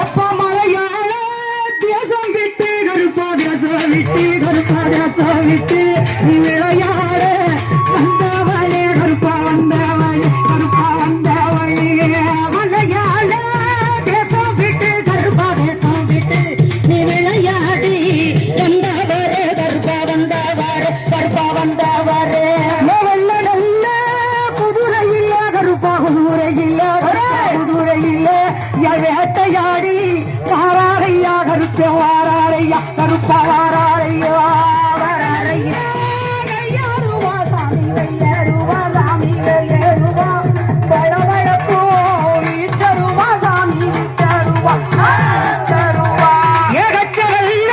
எப்ப மலையாள தேசம் விட்டு கருப்பா தேசம் விட்டு கருப்பா தேசம் விட்டு விளையாட வந்தவனே கருப்பா வந்தவனே கருப்பா வந்தவனே மலையாள தேசம் விட்டு கருப்பா தேசம் விட்டு நீ விளையாடி வந்தவரே கருப்பா வந்தவரே கருப்பா வந்தவரே குதிரையில்ல கருப்பா குதிரையில்ல வேட்டையாடி வாராரையா கருப்ப வாராரையா கருப்ப வாராரையா வாராரையா ஏறுவா சாமி ஏறுவா பழவழப்போ வீச்சருவா சாமி வீச்சருவா ஏகச்சல்ல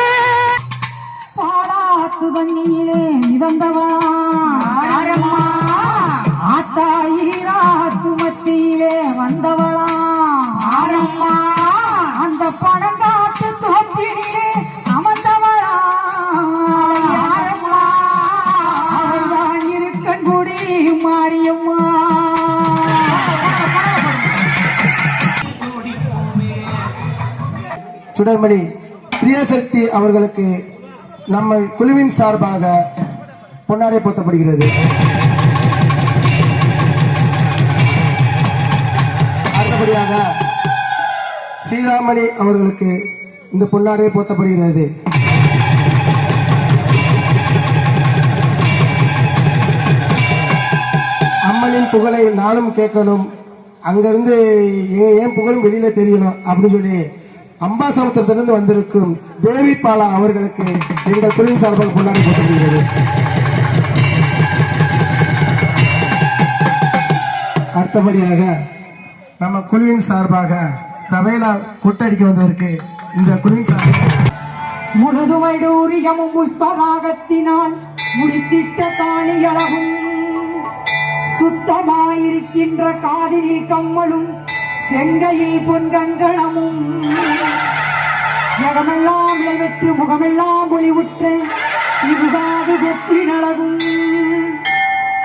பாலாத்து தண்ணியிலே மிதந்தவா ஆத்தாயிராத்து மத்தியிலே வந்தவளா அந்த பணங்காட்டு தோப்பினிலே அமர்ந்தவளா அவள்தான் இருக்கன்குடி மாரியம்மா. சுடர்மணி பிரியசக்தி அவர்களுக்கு நம்ம குழுவின் சார்பாக பொன்னாடை போத்தப்படுகிறது. அடுத்தபடியாக சீதாமணி அவர்களுக்கு இந்த பொன்னாடை போத்தப்படுகிறது. அம்மனின் புகழை நானும் கேட்கணும், அங்கிருந்து ஏன் புகழும் வெளியில தெரியணும் அப்படின்னு சொல்லி அம்பாசமுத்திரத்திலிருந்து வந்திருக்கும் தேவி பாலா அவர்களுக்கு எங்கள் குழுவின் சார்பாக பொன்னாடை போத்தப்படுகிறது. அடுத்தபடியாக நம்ம குழுவின் சார்பாக தவேலா கொட்டடிக்க வந்தவருக்கு இந்த குழுவின் சார்பாக முழுதுமைடூரியமும் புஷ்பராகத்தினால் முடித்திட்ட தானியளவும் சுத்தமாயிருக்கின்ற காதினில் கம்மலும் செங்கையில் பொன்கங்கணமும் ஜகமெல்லாம் விளைவெற்று முகமெல்லாம் ஒளிவுற்ற சிறுகாது கொப்பினழகும்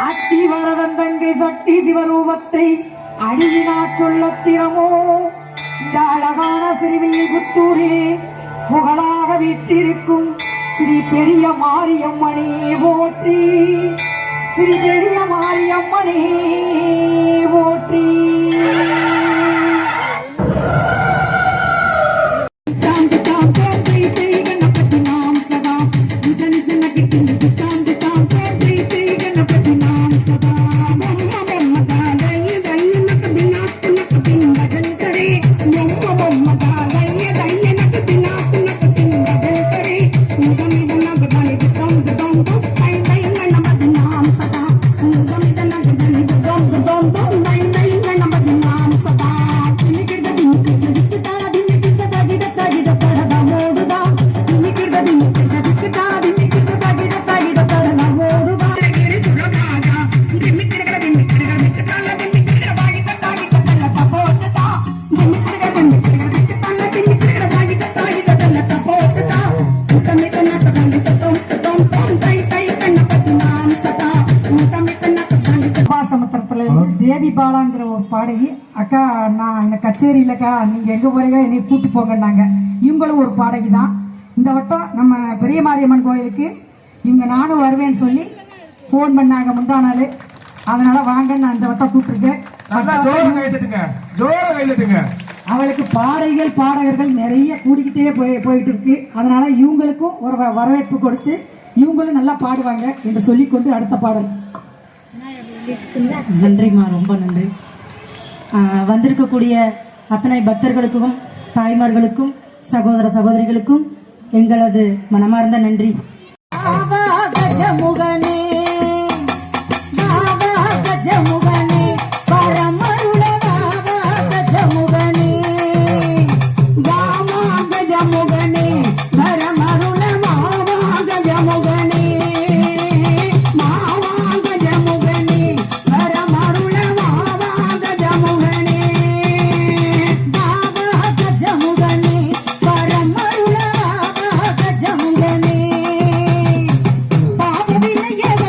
அத்தி வரதன் தங்கை சக்தி சிவரூபத்தை அடியினாற் சொல்லத் திறமோ இந்த அழகான சிறுவில்லி புத்தூரிலே புகழாக வீற்றிருக்கும் ஸ்ரீ பெரிய மாரியம்மனே போற்றி, ஸ்ரீ பெரிய மாரியம்மனே போற்றி. தேவி பாலாங்கிற ஒரு பாடகி அக்கா, நான் இந்த கச்சேரி இல்லக்கா, நீங்க எங்க போறீங்க என்னை கூட்டு போங்கன்னாங்க. இவங்களும் ஒரு பாடகி தான். இந்த வட்டம் நம்ம பெரிய மாரியம்மன் கோயிலுக்கு இவங்க நானும் வருவேன்னு சொல்லி போன் பண்ணாங்க முந்தா நாள். அதனால வாங்க, நான் இந்த வட்டம் கூப்பிட்டுருக்கேன். அவளுக்கு பாடகிகள் பாடகர்கள் நிறைய கூடிக்கிட்டே போயிட்டு இருக்கு. அதனால இவங்களுக்கும் ஒரு வரவேற்பு கொடுத்து இவங்களும் நல்லா பாடுவாங்க என்று சொல்லிக்கொண்டு அடுத்த பாடல். நன்றிம்மா, ரொம்ப நன்றி. வந்திருக்கக்கூடிய அத்தனை பக்தர்களுக்கும் தாய்மார்களுக்கும் சகோதர சகோதரிகளுக்கும் எங்களது மனமார்ந்த நன்றி. Yeah.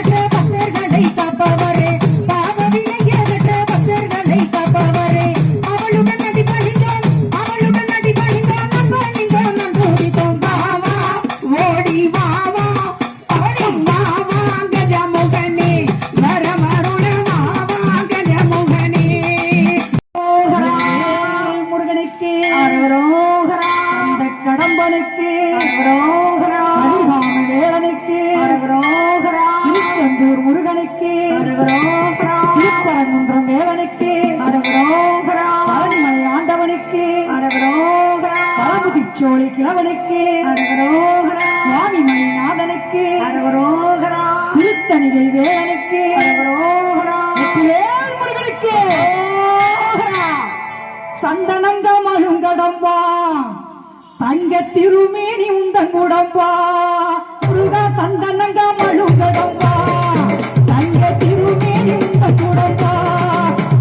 அரகரோகரா அந்த கடம்பனுக்கு அரகரோகரா அடிவான வேலனுக்கு அரகரோகரா திருச்செந்தூர் முருகனுக்கு அரகரோகரா திருப்பரங்குன்றம் வேலனுக்கு அரகரோகரா பழனிமலை ஆண்டவனுக்கு அரகரோகரா பழமுதிர்ச்சோலை கிழவனுக்கு அரகரோகரா சுவாமி மணிநாதனுக்கு அரகரோகரா திருத்தணிகை வேலனுக்கு அரகரோகரா வெற்றிவேல் முருகனுக்கு அரகரோகரா சந்தனங்க மழுங்கடம்பா தங்க திருமேனி உந்தன் உடம்பா முருகா சந்தனங்க மழுங்கடம்பா தங்க திருமேனி உந்தன் உடம்பா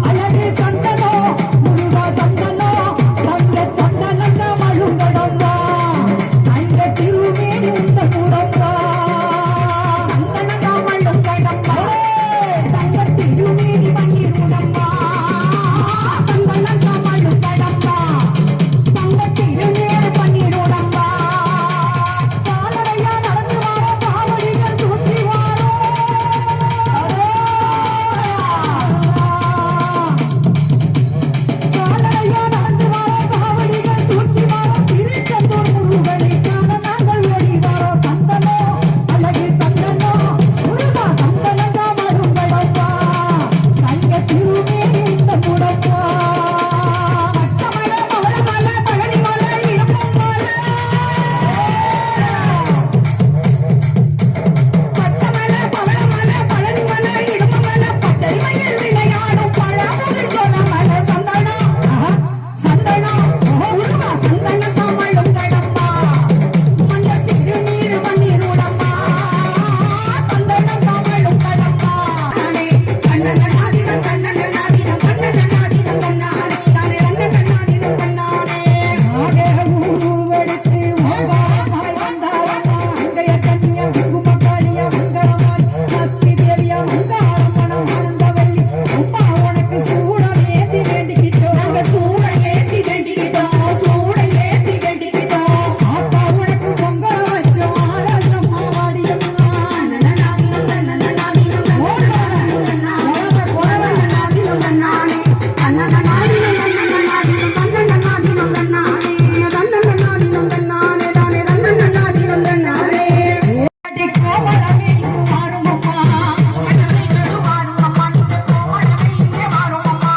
அழகு சந்தனோ முருகா சந்தனோ தங்க சந்தனங்க மழுங்கடம்பா தங்க திருமேனி உந்தன் உடம்பா சந்தனங்க மழுங்கடம்பா தங்க திருமேனி மங்கி உடம்பா சந்தனங்க மழுங்கடம்பா தங்க திருமேனி பண்ணிடுடம்பா காலரையா நடந்து வாரோ காவடிகள் தூக்கி வாரோ காலரையா நடந்து வாரோ காவடிகள் தூக்கி வாரோ திருச்செந்தூர் முருகனை காண நாங்கள் ஓடி வாரோ சந்தனோ அழகு சந்தனோ முருகா சந்தனங்க மழுங்கடம்பா தங்க திருமேனி இந்த முடம்பா பச்சமலை பவளமலை பழனிமலை இளம்பமலை பச்சமலை பவளமலை பழனிமலை இளம்பமலை பச்சை மயில் விளையாடும் பழமுதிர் சோழமலை சந்தனோ சந்தனோ முருகா சந்தனங்க மழுங்கடம்பா மஞ்சள் திருநீர் பன்னீருடம்பா சந்தனங்க மழுங்கடம்பா கண்ணனாதினம் கண்ணனாதினம் கண்ணனாதினம் கண்ணானே தானே கண்ணனாதினம் கண்ணானே ஆகே ஊருவெடுத்து ஓவாமாய் வந்தாரம்மா அங்கைய கண்ணிய குங்குமக்காளிய மங்களமாய் மஸ்தி தேவிய மங்காளமணம் ஆனந்தவல்லி அம்மா உனக்கு சூடம் ஏத்தி வேண்டிக்கிட்டோம் நாங்க சூடம் ஏத்தி வேண்டிக்கிட்டோம் சூடம் ஏத்தி வேண்டிக்கிட்டோம் அப்பா உனக்கு பொங்கல் வச்சோம் ஆராசம்மா வாடியம்மா கண்ணனாதினம் கண்ணனாதினம் கண்ணனாதினம் கண்ணானே கண்ணனாதினம் கண்ணனாதினம் கண்ணனாதினம் கண்ணானே கண்ணனாதினம் கண்ணானே தானே கண்ணனாதினம் கண்ணானே அடி கோமளமே இங்கு வாருமம்மா கோமளமே இங்கு வாருமம்மா இந்த கோமளமே இங்கே வாருமம்மா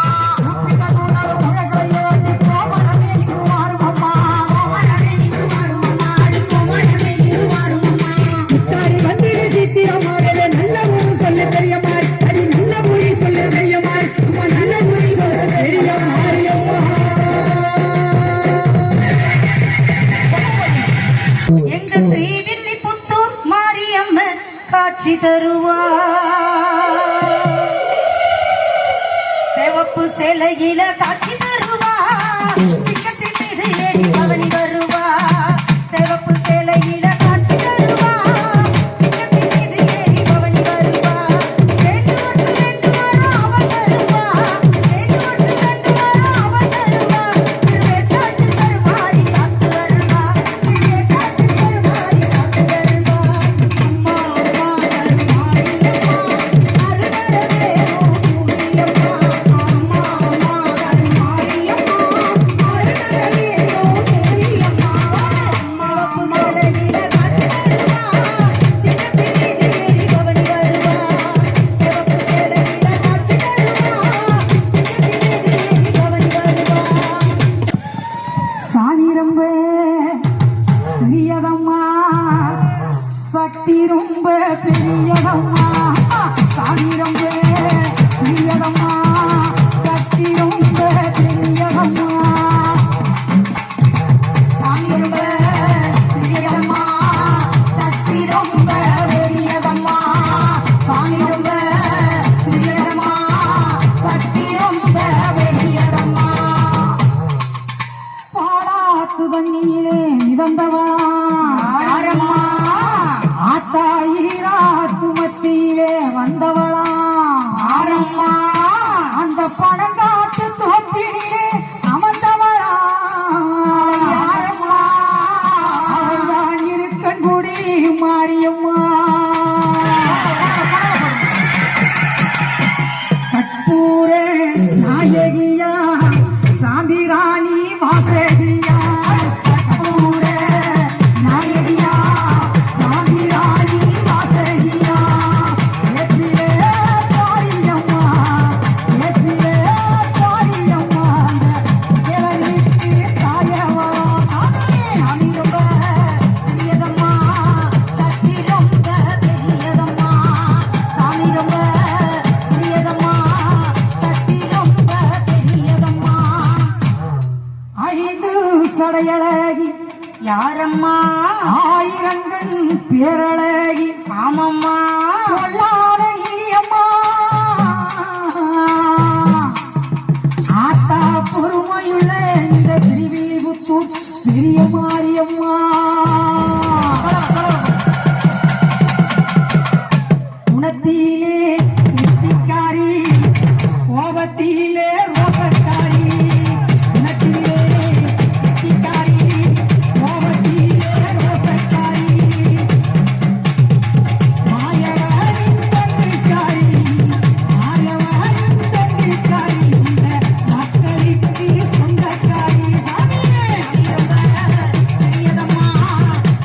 உப்பிகதூரம் உலகையோ அடி கோமளமே இங்கு வாருமம்மா கோமளமே இங்கு வாருமம்மா அடி கோமளமே இங்கு வாருமம்மா சித்தாடி வந்திரு சித்திரமாடவே நல்ல ஊரு சொல்ல பெரியமாய் அடி நல்ல ஊரி சொல்ல பெரியமாய் அம்மா நல்ல ஊரி சொல்ல பெரியமாய் எங்க ஸ்ரீவில்லிபுத்தூர் மாரியம்மன் காட்சி தருவார் சிவப்பு சேலையில காட்சி தருவார் சிங்கத்தின் மீது ஏறி பவனி வருவார் சிவப்பு சேலையில காட்சி தருவார் சிங்கத்தின் மீது ஏறி பவனி வருவார் வேண்டுவர்க்கு வேண்டுவாரோ அவர் தருவார் வேண்டுவர்க்கு வேண்டுவாரோ அவர் தருவார் திருவேற்காட்டு தருவாரி காத்து வருவார் திருவேற்காட்டு தருவாரி காத்து வருவார் அம்மா அம்மா கருமாரியம்மா அருகரவே சூரியம்மா அம்மா அம்மா கருமாரியம்மா அருகரவே சூரியம்மா சிவப்பு சேலையில காட்சி தருவார் சிங்கத்தின் மீது ஏறி பவனி வருவார் சிவப்பு சேலையில காட்சி தருவார் சிங்கத்தின் மீது ஏறி பவனி வருவார் சாமி ரொம்ப சிறியதம்மா சக்தி ரொம்ப பெரியதம்மா சாமி ரொம்ப சிறியதம்மா சக்தி ரொம்ப பெரியதம்மா சாமி ரொம்ப பெரியதம்மா சக்தி ரொம்ப பெரியதம்மா சாமி ரொம்ப பெரியதம்மா சக்தி ரொம்ப பெரியதம்மா பாலாத்து தண்ணியிலே மிதந்தவளா யாரம்மா ஆத்தாயிராத்து மத்தியிலே வந்தவளா யாரம்மா அந்த பணங்காட்டு தோப்பினிலே அமர்ந்தவளா யாரம்மா அவள்தான் இருக்கன்குடி மாரியம்மா கற்பூர நாயகியா சாம்பிராணி வாசகி கையழகி யாரம்மா ஆயிரங்கண் பேரழகி ஆமம்மா சொல்லாத நீலியம்மா ஆத்தா பொறுமையுள்ள இந்த திருவில்லிபுத்தூர் பெரிய மாரியம்மா குணத்திலே ருசிக்காரி கோபத்திலே ரோசக்காரி குணத்திலே ருசிக்காரி கோபத்திலே ரோசக்காரி மாயவனின் தந்திரிக்காரி மாயவனின் தந்திரிக்காரி இந்த மக்களுக்கு சொந்தக்காரி சாமியே பெரியதம்மா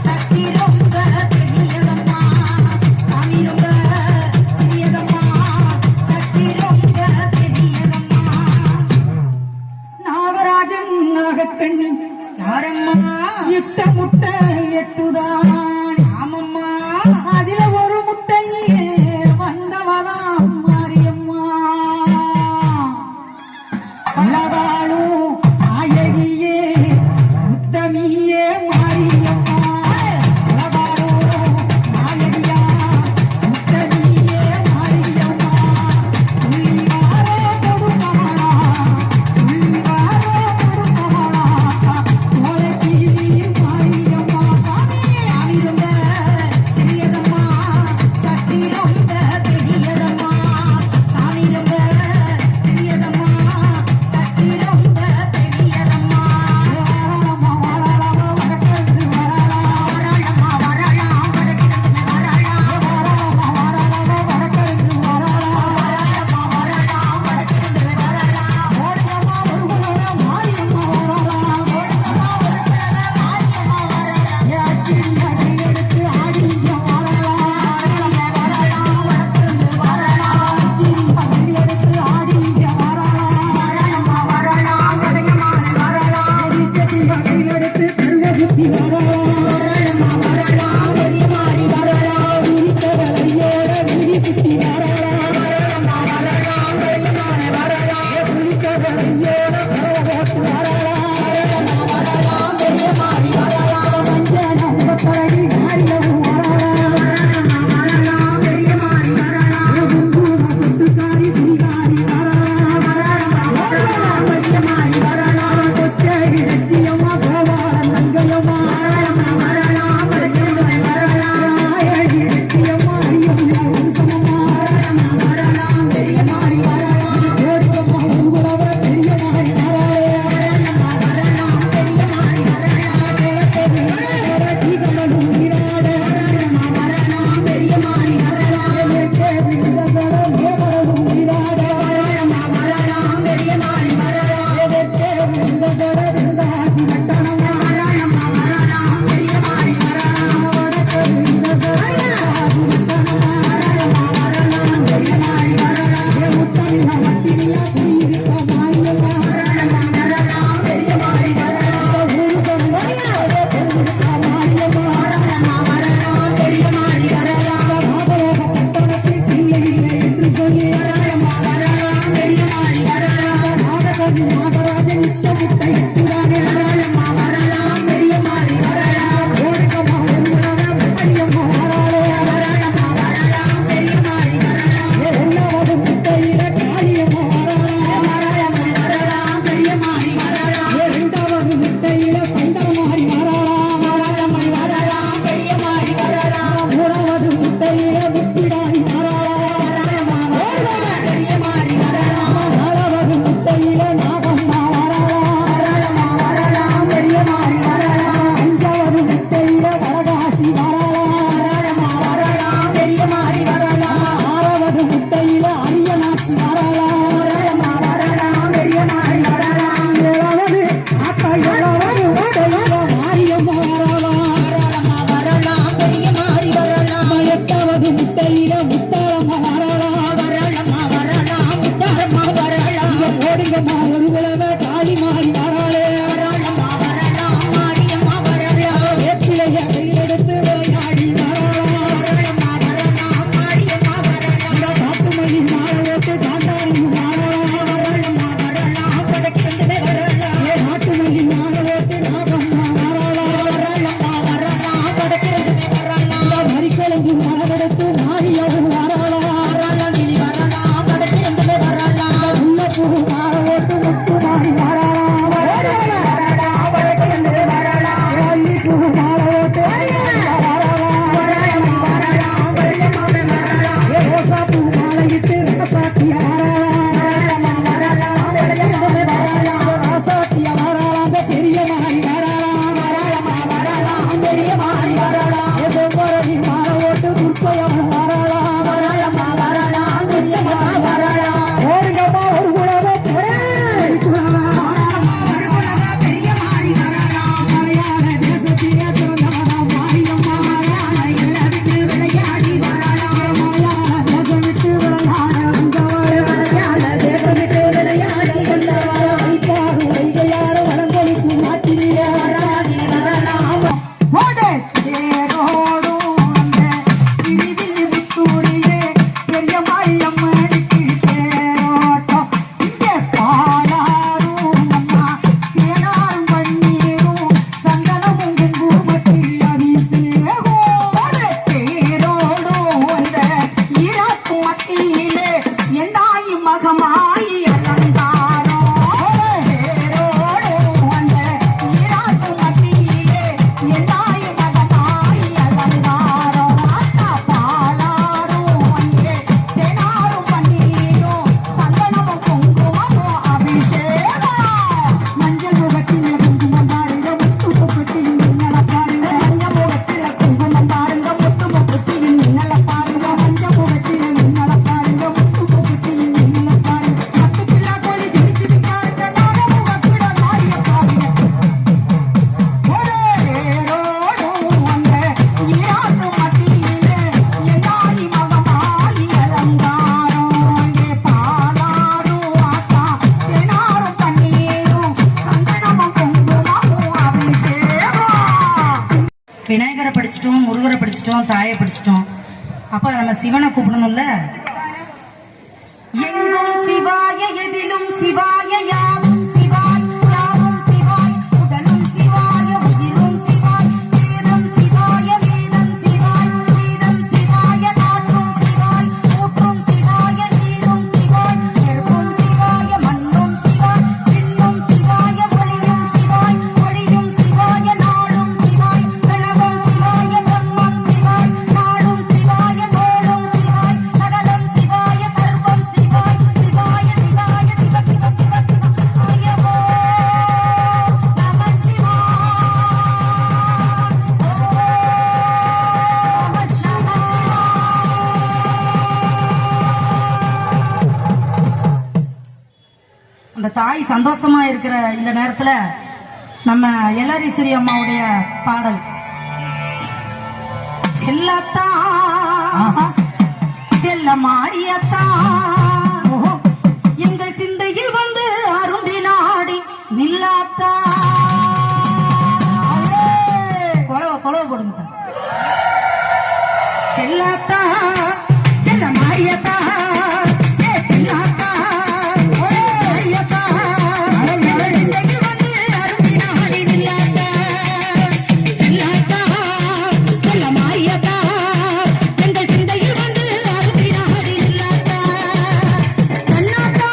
சக்தி ரொம்ப பெரியதம்மா சாமி ரொம்ப சிறியதம்மா சக்தி ரொம்ப பெரியதம்மா நாகராஜன் நாகக்கண்ணி யாரம்மா இஷ்ட முட்டை எட்டுதான் ஆமம்மா அதில ஒரு முட்டையே வந்தவதாம் மாரியம்மா பல்லவாளும் நாயகியே உத்தமியே மாரியம்மா பல்லவாளும் நாயகியா உத்தமியே மாரியம்மா சொல்லி வாரோ கொடுப்பவளா சொல்லி வாரோ கொடுப்பவளா சோலைக்கு மாரியம்மா சாமியே சாமி ரொம்ப சிறியதம்மா சக்தி ரொம்ப பெரியதம்மா சாமி ரொம்ப சிறியதம்மா சக்தி ரொம்ப பெரியதம்மா வாராளம்மா வாராளம்மா வடக்கிழந்து வாராளா வரலாமா வரலாம் வடக்கிழமை வரலாம் வாராளம்மா வாராளம்மா வடக்கிழந்து வாராளா வரலாமா வரலாம் வடக்கிழமை வரலாம் ஓடுங்கம்மா ஒரு குணமா மாரியம்மா வாராளா ஓடுங்கம்மா ஒரு கிழமை மாரியம்மா வரலாம் அக்கினி அடி எடுத்து ஆடிங்க வாராளா வரலாம் வடக்கிழமை வரலாம் அக்கினி அடி எடுத்து ஆடிங்க வாராளா வரலாமா வரலாம் வடக்கிழமை வரலாம் செடி அடி எடுத்து கருவ சுத்தி வாராளா வரலாமா வரலாம் பெரிய மாறி வரலாம் விரித்தவளையோட விரி சுத்தி வாராளா வரலாமா வரலாம் பெரிய மாறி வரலாம் விரித்தவளையோட போட்டு வாராளா வரலாம் பெரிய மாறி வரலாம் மஞ்சள் நம்ம பழகி மாரியவும் வாராளா வரலாம் பெரிய மாறி வரலாம் குங்கும கொட்டுக்காரி புரிகாரி வாராளா வரலாம் பெரிய மாறி வரலாம் கொச்சை இலட்சியம்மா கோவாள நங்கையம்மா வரலாம் விநாயகரை படிச்சிட்டோம், முருகரை படிச்சிட்டோம், தாயை படிச்சிட்டோம். அப்ப நம்ம சிவனை கூப்பிடணும்ல. எங்கும் சிவாய, எதிலும் சிவாய, யாவும் சிவாய், யாவும் சிவாய், உடலும் சிவாய, உயிரும் சிவாய், வேதம் சிவாய, வேதம் சிவாய், வேதம் சிவாய, காற்றும் சிவாய், ஊற்றும் சிவாய, நீரும் சிவாய், நெருப்பும் சிவாய, மண்ணும் சிவாய், விண்ணும் சிவாய, ஒளியும் சிவாய், ஒளியும் சிவாய, நாளும் சிவாய், கணவம் சிவாய, பிரம்மம் சிவாய், நாளும் சிவாய, கோளும் சிவாய், சகலம் சிவாய, சர்வம் சிவாய், சிவாய சிவாய, சிவ சிவ சிவ சிவாய ஓ நம சிவாய, ஓ நம சிவாய. அந்த தாய் சந்தோஷமா இருக்கிற இந்த நேரத்துல நம்ம எல்ஆர்ஈஸ்வரி அம்மாவுடைய பாடல் செல்லத்தா செல்ல மாரியத்தா எங்கள் சிந்தையில் வந்து அரும்பி நாடி நில்லாத்தா. கொலவ போடுங்க. செல்லாத்தா செல்ல மாரியத்தா, ஏ செல்லாத்தா, ஓ மாரியத்தா, எங்கள் சிந்தையில் வந்து அரும்பி நாடி நில்லாத்தா. செல்லாத்தா செல்ல மாரியத்தா, எங்கள் சிந்தையில் வந்து அரும்பி நாடி நில்லாத்தா. கண்ணாத்தா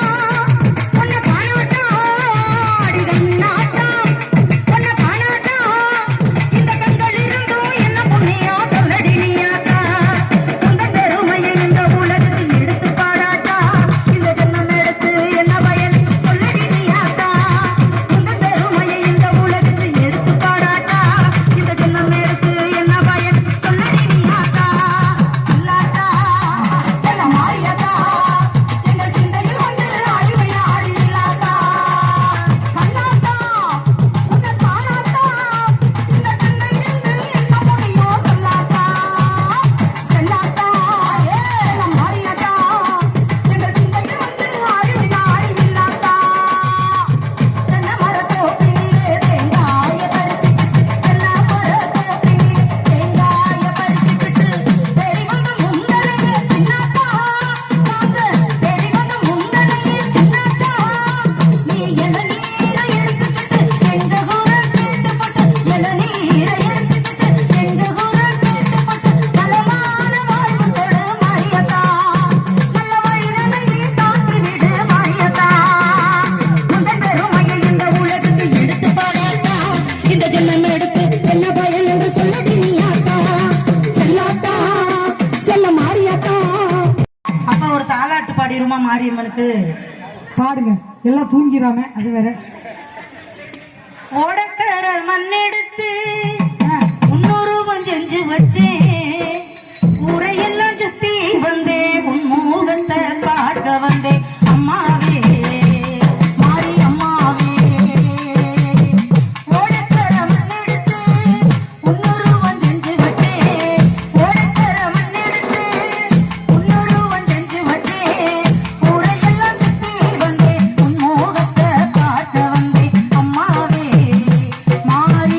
உன்னை காணாத்தா, அடி கண்ணாத்தா உன்னை காணாத்தா, இந்த கண்கள் இருந்தும் என்ன புண்ணியா சொல்லடி நீயாத்தா. உந்தன் பெருமையை இந்த உலகத்தில் எடுத்து பாடாட்டா, இந்த ஜென்மம் எடுத்து என்ன பயன் சொல்லடி நீயாத்தா. உந்தன் பெருமையை இந்த உலகத்தில் எடுத்து பாடாட்டா, இந்த ஜென்மம் எடுத்து என்ன பயன் சொல்லடி நீயாத்தா. சொல்லாத்தா செல்ல மாரியத்தா, எங்கள் சிந்தையில் வந்து அழிவை நாடி நில்லாத்தா. கண்ணாத்தா உன்னை காணாத்தா, இந்த கண்கள் இருந்து என்ன முடியோ சொல்லாத்தா. செல்லாத்தா ஏ செல்ல மாரியத்தா, எங்கள் சிந்தையில் வந்து அழிவை நாடி நில்லாத்தா. தென்னை மரத்தோப்பினிலே தேங்காய பறிச்சுக்கிட்டு, தென்னை மரத்தோப்பினிலே தேங்காய பறிச்சுக்கிட்டு, தேடி வந்த முந்தனையே சின்னாத்தா, நாங்க தேடி வந்த முந்தனையே சின்னாத்தா. நீ இளநீரை எடுத்துக்கிட்டு எங்க குரல் கேட்டுப்பட்டு, இளநீரை எடுத்துக்கிட்டு எங்க குரல் கேட்டுப்பட்டு, நலமான வாழ்வு கொடு மாரியத்தா, நல்ல வழிதனையே காட்டி விடு மாரியத்தா. உந்தன் பெருமையை இந்த உலகத்தில் எடுத்து பாடாட்டா, இந்த ஜென்மம் எடுத்து என்ன பயன் என்று சொல்லடி நீயாத்தா. செல்லாத்தா செல்ல மாரியாத்தா. அப்ப ஒரு தாலாட்டு பாடிருமா மாரியம்மனுக்கு? பாடுங்க, எல்லாம் தூங்கிறாம, அது வேற. ஓடக்கர மண்ணெடுத்து உன்னொருவன் செஞ்சு வச்சேன், ஊரையெல்லாம் சுத்தி வந்தேன், உன் முகத்தை பார்க்க வந்தேன். அம்மாவே மாரி அம்மாவே, ஓடக்கர மண்ணெடுத்து உன்னொருவன் செஞ்சு வச்சேன், ஓடக்கர மண்ணெடுத்து உன்னொருவன் செஞ்சு வச்சேன், ஊரையெல்லாம் சுத்தி வந்தேன், உன் முகத்தை பார்க்க வந்தேன். அம்மாவே மாரி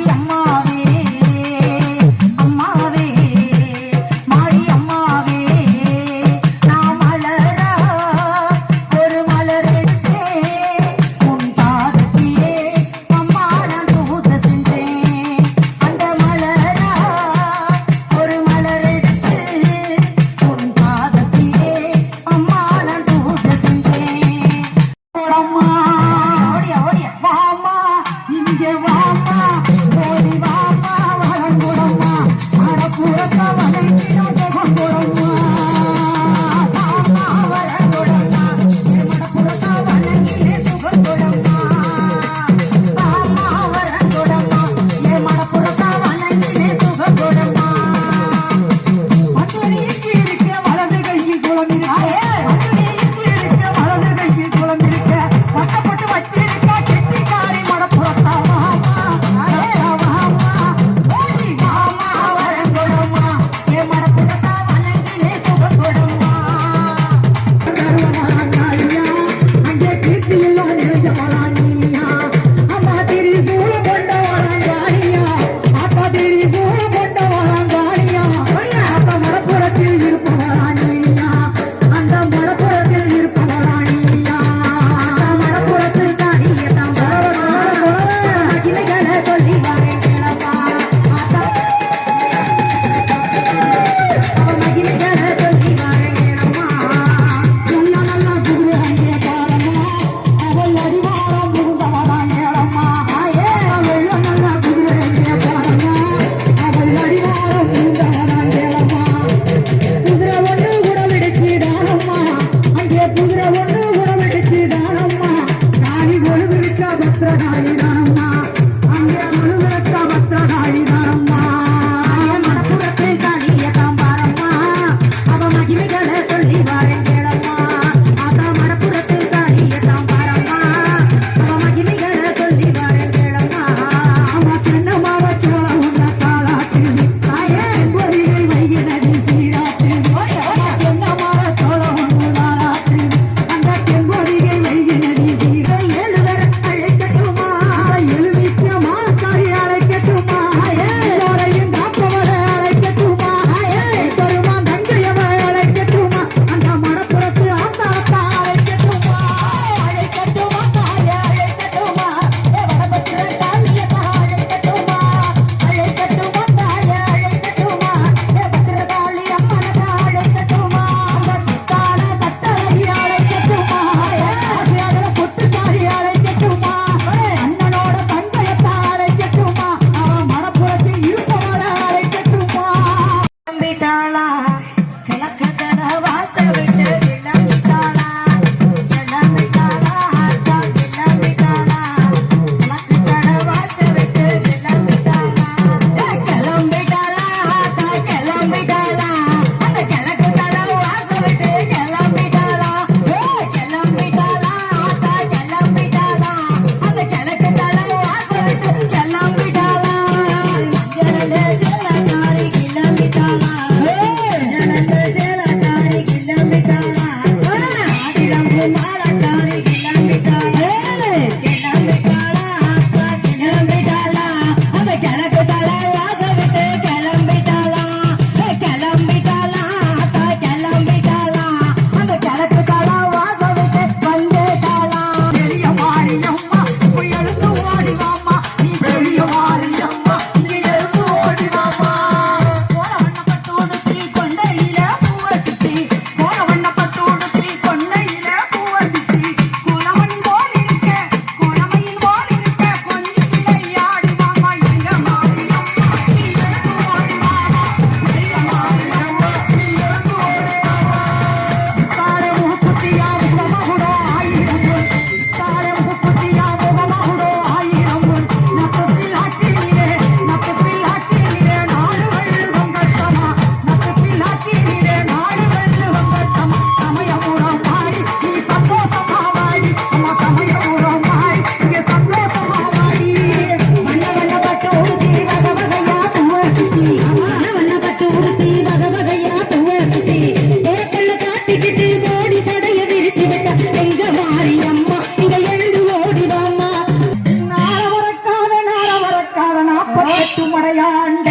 காட்டுமடையாண்ட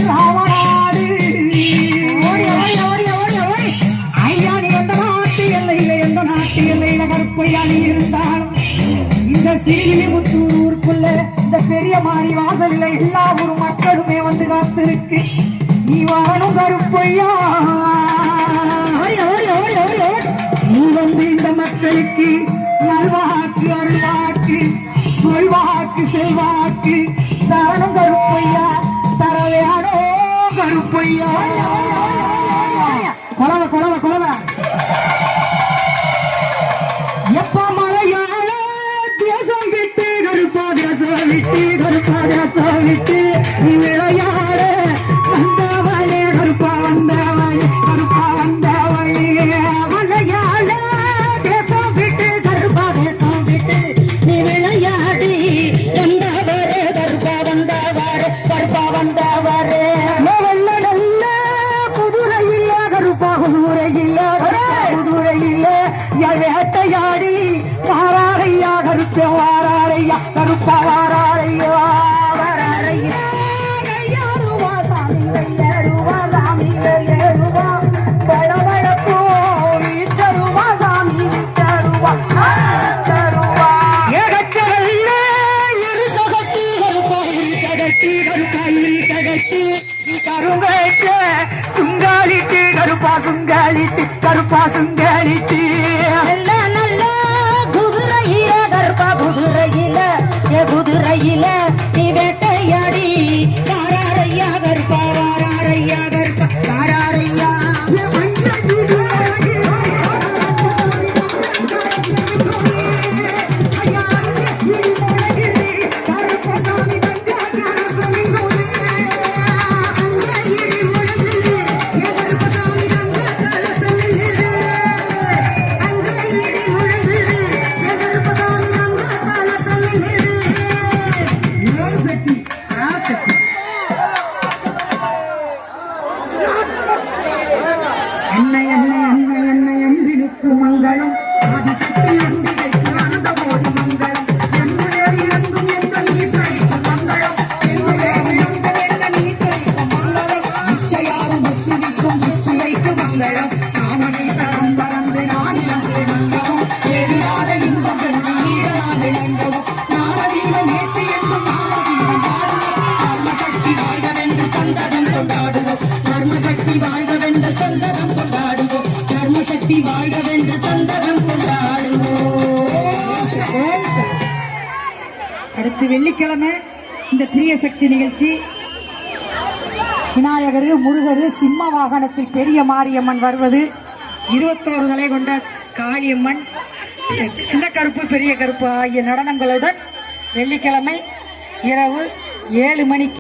ராவணாடு ஐயா நீ எந்த நாட்டு எல்லையில எந்த நாட்டு எல்லையில கருப்பையா நீ இருந்தாலும் இந்த சிறுவில்லிபுத்தூர் ஊருக்குள்ள இந்த பெரிய மாறி வாசலில் எல்லா ஊர் மக்களுமே வந்து காத்திருக்கு நீ வரணும் கருப்பையா நீ வந்து இந்த மக்களுக்கு நல்வாக்கு அருள்வாக்கு சொல்வாக்கு செல்வாக்கு தரணும் கருப்பையா தரவேணோ கருப்பையா கொலவ கொலவ கொலவ எப்ப மலையாள தேசம் விட்டு கருப்பா தேசம் விட்டு நீ விளையாட வந்தவனே கருப்பா வந்தவனே மலையாள தேசம் விட்டு கருப்பா தேசம் விட்டு நீ விளையாடி வந்தவரே கருப்பா வந்தவரே நல்ல குதிரையில்ல கருப்பா குதிரையில்ல வேட்டையாடி வாராரையா கருப்பா வாராரையா கருப்பா வாராரையா சுங்காலிட்டு கருப்பா சுங்காலிட்டு நல்ல குதிரையில கருப்பா குதிரையில நீ வேட்டையாடி வாராரையா கருப்பா வாராரையா என்னை அன்பினுக்கு மங்களம் ஆதிசக்தி அன்பிற்கு ஆனந்த போதி மங்களம் என்னுடைய இழந்தும் எந்த நீசைக்கு மங்களம் நிச்சயாரும் பக்திக்கும் புத்துரைக்கு மங்களம் நாமனை தரம் பறந்து நானிலம் மங்களம் ஏறிடாத இன்பம் பெருமை நீடலாம் விளங்கவும் நாமதீனம் ஏற்றி என்றும் நாமதீனம் தர்மசக்தி வாழ்கவென்று சந்ததம் கொண்டாடுவோம் தர்மசக்தி வாழ்கவென்று சந்ததம் கொண்டாடுவோம் தர்மசக்தி வாழ்கவென்று சந்ததம் கொண்டாடுவோம். அடுத்து வெள்ளிக்கிழமை இந்த பிரிய சக்தி நிகழ்ச்சி விநாயகர் முருகர் சிம்ம வாகனத்தில் பெரிய மாரியம்மன் வருவது 21 தலை கொண்ட காளியம்மன் சின்ன கருப்பு பெரிய கருப்பு ஆகிய நடனங்களுடன் வெள்ளிக்கிழமை இரவு 7 மணிக்கு